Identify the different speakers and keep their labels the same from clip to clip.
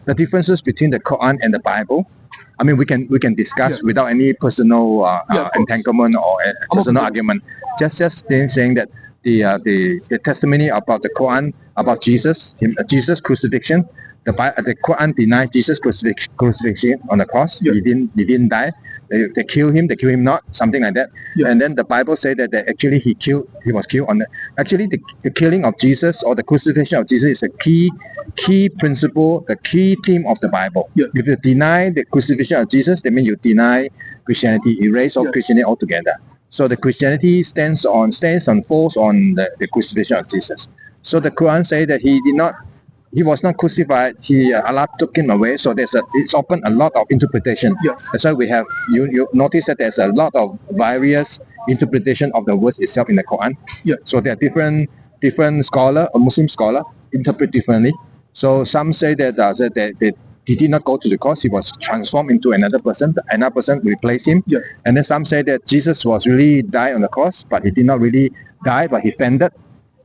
Speaker 1: the differences between the Quran and the Bible. I mean, we can discuss without any personal entanglement or personal argument. Just saying that the testimony about the Quran, about Jesus crucifixion. The Quran denied Jesus crucifixion on the cross. He didn't die. They kill him. They kill him not, something like that. And then the Bible said that actually he was killed on the. Actually, the killing of Jesus or the crucifixion of Jesus is a key principle, the key theme of the Bible. If you deny the crucifixion of Jesus, that means you deny Christianity, erase all Christianity altogether. So the Christianity stands on falls on the crucifixion of Jesus. So the Quran says that he was not crucified. Allah took him away. So it's open a lot of interpretation. That's why we have you notice that there's a lot of various interpretation of the words itself in the Quran. So there are different scholar or Muslim scholar interpret differently. So some say that he did not go to the cross. He was transformed into another person. Another person replaced him. And then some say that Jesus was really died on the cross, but he did not really die, but he fended.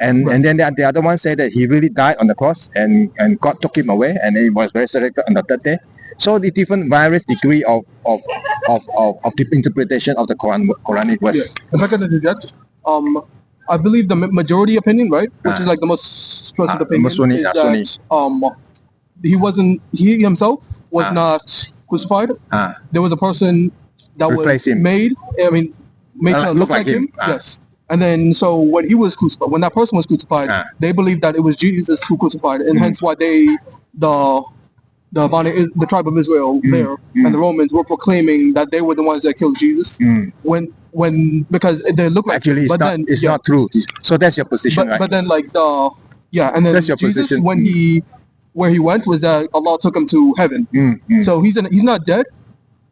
Speaker 1: And then the other one said that he really died on the cross and God took him away and he was resurrected on the third day. So the different various degree of the interpretation of the Quranic verse.
Speaker 2: If I can interject, I believe the majority opinion, right, which is like the most trusted opinion, is that he himself was not crucified. There was a person that was made to look like him. Yes. And then, so when he was crucified, when that person was crucified, they believed that it was Jesus who crucified, and hence why the tribe of Israel there and the Romans were proclaiming that they were the ones that killed Jesus. Because they look like
Speaker 1: actually, it's not true. So that's your position, right?
Speaker 2: But then, and then
Speaker 1: that's your
Speaker 2: Jesus,
Speaker 1: position.
Speaker 2: where he went was that Allah took him to heaven. So he's not dead,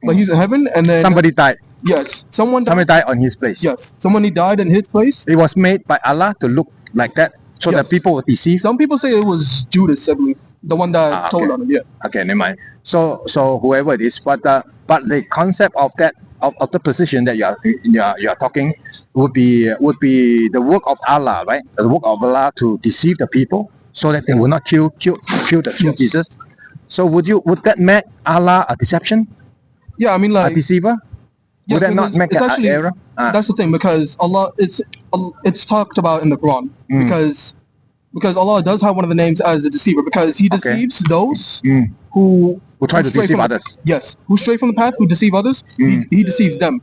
Speaker 2: but he's in heaven, and then
Speaker 1: somebody died.
Speaker 2: Yes,
Speaker 1: somebody died on his place.
Speaker 2: Yes, someone died in his place.
Speaker 1: It was made by Allah to look like that, so that people were deceived.
Speaker 2: Some people say it was Judas, I believe, the one that told on him.
Speaker 1: Okay, never mind. So whoever it is, but the concept of that of the position that you are talking would be the work of Allah, right? The work of Allah to deceive the people so that they will not kill the true Jesus. So would that make Allah a deception?
Speaker 2: Yeah, I mean, like
Speaker 1: a deceiver. Would that not make an error?
Speaker 2: That's the thing, because Allah, it's talked about in the Quran, because Allah does have one of the names as the deceiver, because he deceives those who
Speaker 1: try to deceive others.
Speaker 2: Yes, who stray from the path, who deceive others, he deceives them.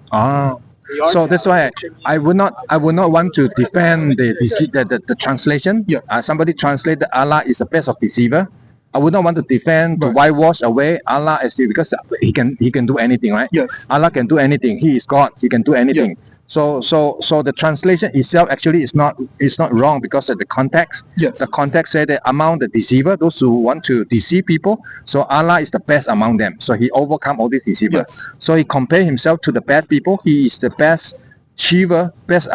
Speaker 1: So that's why I would not want to defend the translation. Somebody translated Allah is the best of deceiver. I would not want to defend to whitewash away Allah as because he can do anything, right?
Speaker 2: Yes.
Speaker 1: Allah can do anything. He is God. He can do anything. So the translation itself actually is not wrong because of the context. The context said that among the deceiver, those who want to deceive people, so Allah is the best among them. So he overcome all these deceivers. So he compared himself to the bad people. He is the best achiever, best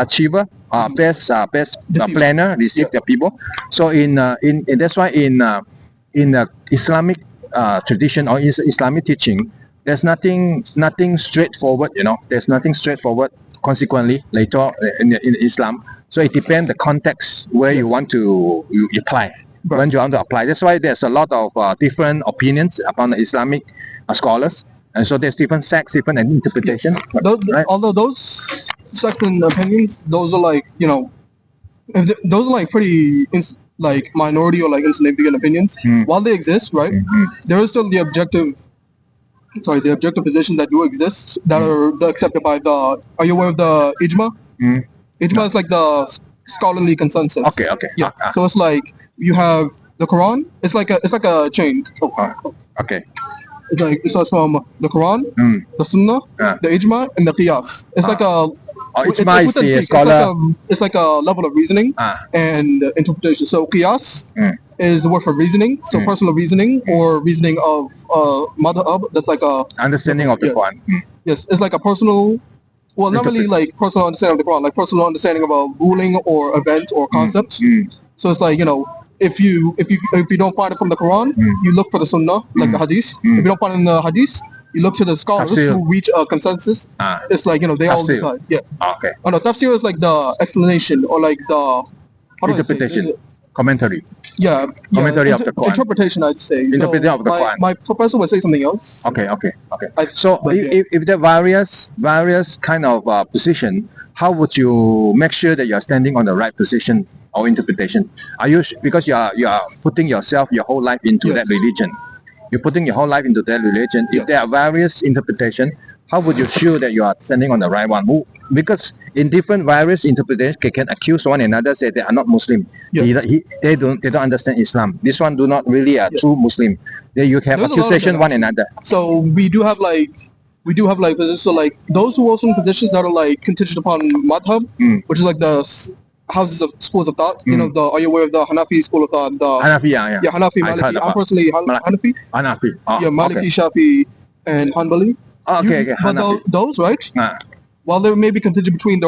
Speaker 1: planner, deceive the people. So in that's why in the Islamic tradition or Islamic teaching, there's nothing straightforward. There's nothing straightforward. Consequently, later in Islam, so it depends the context where you want to apply. When you want to apply, that's why there's a lot of different opinions upon the Islamic scholars, and so there's different sects, different interpretation.
Speaker 2: Although those sects and opinions, those are like those are like pretty like minority or like insignificant opinions. While they exist, right, there is still the objective positions that do exist that are accepted by the. Are you aware of the ijma? Ijma is like the scholarly consensus.
Speaker 1: Okay.
Speaker 2: Yeah. So it's like you have the Quran. It's like a chain.
Speaker 1: Okay.
Speaker 2: It's like it starts from the Quran, the Sunnah, the ijma, and the qiyas. It's like a.
Speaker 1: Ijma is the scholar.
Speaker 2: It's like a level of reasoning and interpretation. So qiyas is the word for reasoning. So personal reasoning or reasoning of madhab. That's like a
Speaker 1: understanding of the Quran.
Speaker 2: Yes, it's like a personal. Well, not really like personal understanding of the Quran, like personal understanding of a ruling or event or concept. So it's like if you don't find it from the Quran, you look for the Sunnah, like the Hadith. If you don't find it in the Hadith, you look to the scholars who reach a consensus. It's like they all decide. Yeah.
Speaker 1: Okay.
Speaker 2: Oh no, tafsir is like the explanation or like the
Speaker 1: interpretation. commentary.
Speaker 2: Commentary
Speaker 1: of the Quran.
Speaker 2: Interpretation, I'd say.
Speaker 1: Interpretation of the Quran.
Speaker 2: My professor would say something else.
Speaker 1: Okay. So if there are various kind of position, how would you make sure that you are standing on the right position or interpretation? Are you because you are putting yourself your whole life into that religion? You're putting your whole life into that religion. If there are various interpretation, how would you sure that you are standing on the right one? Because in different various interpretations, they can accuse one another, say they are not Muslim. They don't understand Islam. This one do not really a true Muslim. You have accusation one another.
Speaker 2: So we do have positions, so like those who hold some positions that are like contingent upon madhab, which is like the houses of schools of thought. You know, are you aware of the Hanafi school of thought?
Speaker 1: Hanafi, yeah.
Speaker 2: Hanafi, Maliki. I'm personally Hanafi.
Speaker 1: Hanafi.
Speaker 2: Maliki, Shafi, and Hanbali. But those, right? While they may be contingent between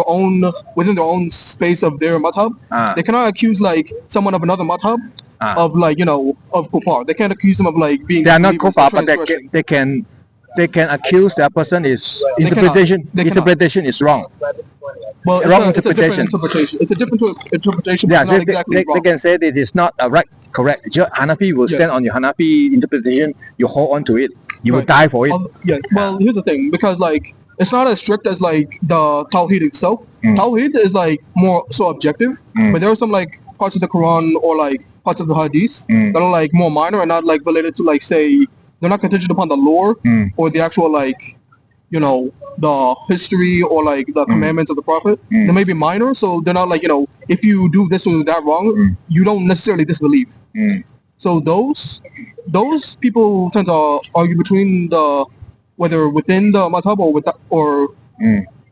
Speaker 2: within their own space of their madhab, they cannot accuse like someone of another madhab of like of kufar. They can't accuse them of like being.
Speaker 1: They are not kufar, but they can accuse that person is interpretation is wrong.
Speaker 2: Well,
Speaker 1: wrong
Speaker 2: it's a different interpretation. It's a different interpretation, but not exactly wrong.
Speaker 1: They can say that it is not correct. Your Hanafi will stand on your Hanafi interpretation. You hold on to it. You will die for it.
Speaker 2: Well, here's the thing, because like it's not as strict as like the Tawheed itself. Tawheed is like more so objective, but there are some like parts of the Quran or like parts of the Hadith that are like more minor and not like related to like say they're not contingent upon the lore or the actual like the history or like the commandments of the Prophet. They may be minor, so they're not like if you do this or that wrong, you don't necessarily disbelieve. So those people tend to argue between whether within the madhab or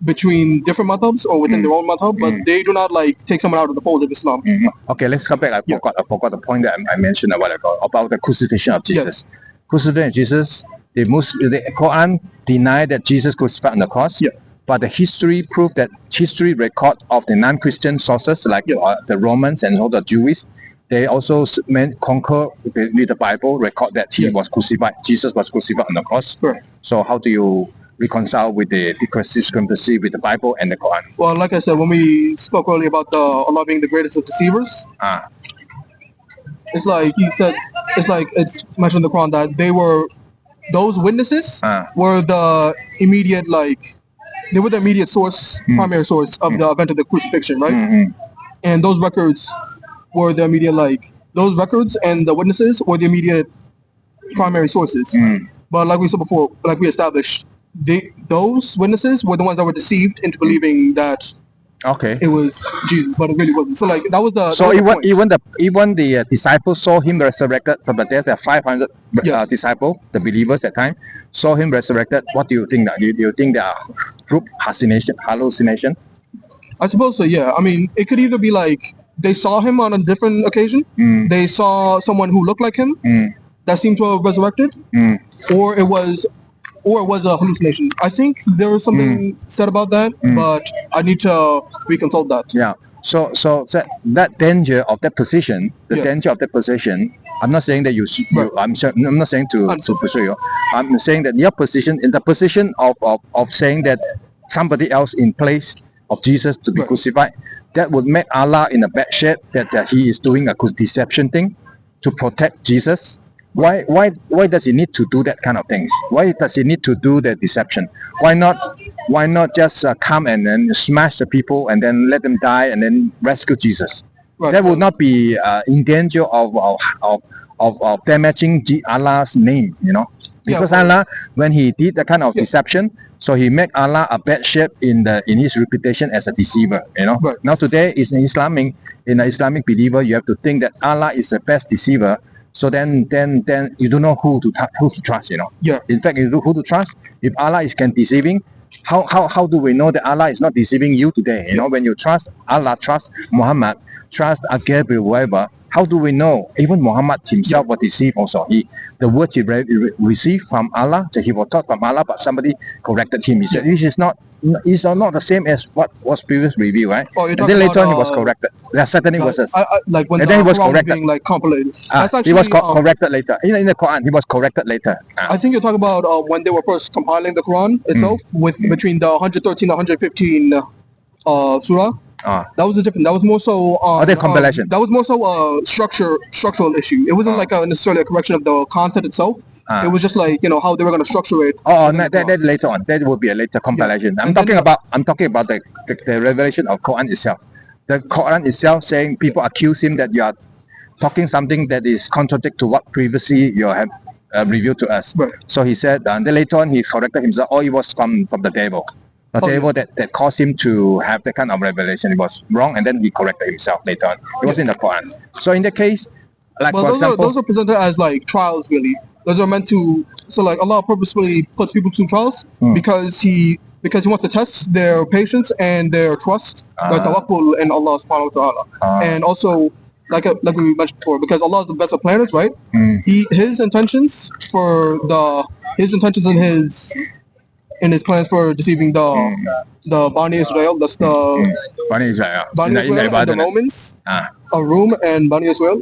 Speaker 2: between different madhabs or within their own madhab, but they do not like take someone out of the fold of Islam.
Speaker 1: Okay, let's come back. I forgot the point that I mentioned a while ago about the crucifixion of Jesus. Crucifixion of Jesus, the Quran denied that Jesus crucified on the cross. But the history proved that record of the non-Christian sources like the Romans and all the Jewish, they also concur with the Bible record that he was crucified. Jesus was crucified on the cross. So how do you reconcile with the discrepancy with the Bible and the Quran?
Speaker 2: Well, like I said, when we spoke earlier about Allah being the greatest of deceivers, it's like he said, it's mentioned in the Quran that those witnesses were the immediate source, primary source of the event of the crucifixion, right? And those records were the immediate those records and the witnesses were the immediate primary sources. But like we said before, like we established, those witnesses were the ones that were deceived into believing that it was Jesus, but it really wasn't. So like that was the
Speaker 1: even the disciples saw him resurrected from the dead. There are 500 disciples, the believers at that time, saw him resurrected. What do you think? Do you think they are group hallucination?
Speaker 2: I suppose so. Yeah. I mean, it could either be like they saw him on a different occasion. They saw someone who looked like him that seemed to have resurrected, or it was a hallucination. I think there was something said about that, but I need to reconsult that.
Speaker 1: Yeah. So that danger of that position, danger of that position. I'm not saying that I'm not saying to pursue you. I'm saying that your position, in the position of saying that somebody else in place of Jesus to be crucified, that would make Allah in a bad shape. That he is doing a deception thing to protect Jesus. Why does he need to do that kind of things? Why does he need to do the deception? Why not just come and then smash the people and then let them die and then rescue Jesus? That would not be in danger of damaging Allah's name, because Allah, when he did that kind of deception, so he made Allah a bad shape in his reputation as a deceiver. Now today is in an Islamic believer, you have to think that Allah is the best deceiver. So then you don't know who to trust. In fact, you know who to trust. If Allah is deceiving, how do we know that Allah is not deceiving you today? When you trust Allah, trust Muhammad, trust Gabriel, whoever. How do we know? Even Muhammad himself was deceived also. The words he received from Allah, that he was taught from Allah, but somebody corrected him. He said, this is not the same as what was previously revealed, right? And then later on he was corrected. There are certain verses.
Speaker 2: Like when
Speaker 1: and then he was corrected.
Speaker 2: Being like compilated.
Speaker 1: He was corrected later. In the Quran, he was corrected later.
Speaker 2: I think you're talking about when they were first compiling the Quran itself, between the 113 and 115 surah. That was a different. That was more so.
Speaker 1: They compilation?
Speaker 2: That was more so a structural issue. It wasn't like necessarily a correction of the content itself. It was just like how they were going to structure it.
Speaker 1: That later on. That will be a later compilation. I'm talking about the revelation of Quran itself. The Quran itself saying people accuse him that you are talking something that is contradict to what previously you have revealed to us.
Speaker 2: Right.
Speaker 1: So he said, then later on he corrected himself. It was from the devil. The devil that caused him to have that kind of revelation. It was wrong, and then he corrected himself later on. It was in the Quran. So in the case, like for example,
Speaker 2: those are presented as like trials, really. Those are meant to, so like Allah purposefully puts people through trials because he wants to test their patience and their trust, their tawakkul in Allah subhanahu wa ta'ala. And also, like we mentioned before, because Allah is the best of planners, right? His intentions in his plans for deceiving the Bani Israel, that's the
Speaker 1: Bani Israel,
Speaker 2: and the Romans, Rum and Bani Israel,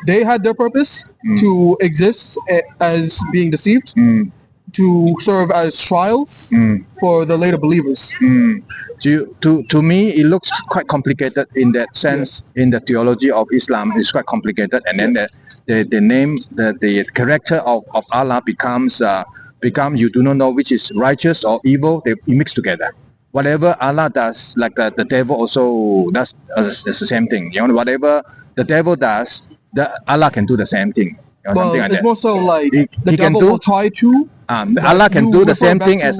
Speaker 2: they had their purpose to exist as being deceived, to serve as trials for the later believers.
Speaker 1: To me, it looks quite complicated in that sense. In the theology of Islam, it's quite complicated, and then the name, the character of Allah becomes you do not know which is righteous or evil. They mix together. Whatever Allah does, like the devil also does, it's the same thing. Whatever the devil does, Allah can do the same thing.
Speaker 2: Well,
Speaker 1: it's
Speaker 2: like more so like the devil will try to.
Speaker 1: Allah can do the same thing as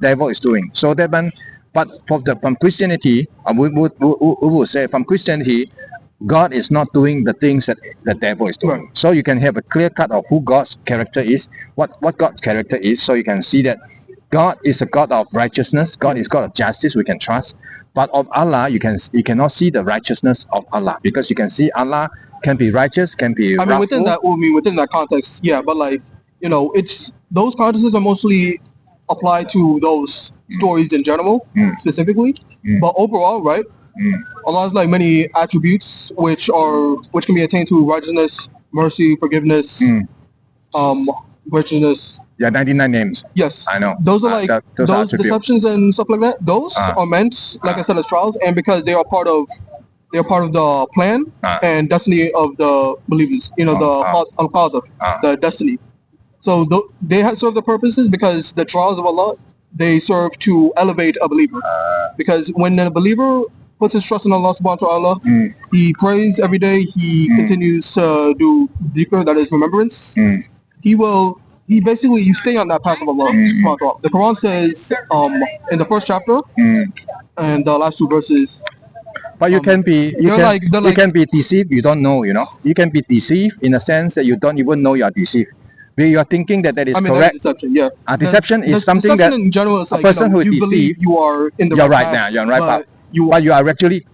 Speaker 1: devil is doing. So that one, but from Christianity, we would say from Christianity, God is not doing the things that the devil is doing. So you can have a clear cut of who God's character is, what God's character is. So you can see that God is a God of righteousness. God is God of justice. We can trust. But of Allah, you cannot see the righteousness of Allah, because you can see Allah can be righteous, can be.
Speaker 2: I mean, within that context, yeah. But like it's those contexts are mostly applied to those stories in general, specifically. But overall, right? Allah has like many attributes which can be attained through righteousness, mercy, forgiveness, righteousness.
Speaker 1: Yeah, 99 names.
Speaker 2: Yes,
Speaker 1: I know.
Speaker 2: Those are like those deceptions and stuff like that. Those are meant, like I said, as trials, and because they are part of the plan and destiny of the believers. The al-qadr, the destiny. So they serve the purposes because the trials of Allah, they serve to elevate a believer. Because when a believer puts his trust in Allah subhanahu wa ta'ala, he prays every day, he continues to do dhikr, that is remembrance, you stay on that path of Allah subhanahu wa ta'ala. The Quran says in the first chapter and the last two verses,
Speaker 1: but you can be deceived, you don't know, you can be deceived in a sense that you don't even know you are deceived. You are thinking that is correct.
Speaker 2: That's deception, yeah.
Speaker 1: Deception is something that
Speaker 2: in general is
Speaker 1: a person who is deceived,
Speaker 2: you are in the
Speaker 1: you're
Speaker 2: right
Speaker 1: right now,
Speaker 2: path,
Speaker 1: you're right path. But you are actually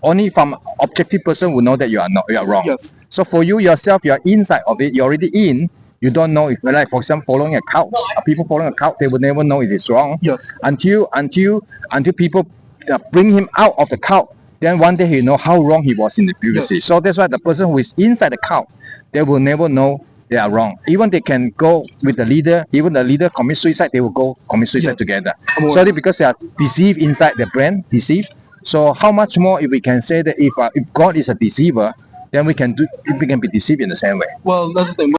Speaker 1: only from objective person who know that you are wrong.
Speaker 2: Yes.
Speaker 1: So for you yourself, you are inside of it. You're already in. You don't know if, like for example, following a cult. People following a cult, they will never know if it's wrong.
Speaker 2: Yes.
Speaker 1: Until people bring him out of the cult. Then one day he know how wrong he was in the previously.
Speaker 2: Yes.
Speaker 1: So that's why the person who is inside the cult, they will never know they are wrong. Even they can go with the leader. Even the leader commit suicide, they will go commit suicide together. Solely because they are deceived inside the brain, deceived. So how much more if we can say that if God is a deceiver, then we can be deceived in the same way.
Speaker 2: Well, that's the thing.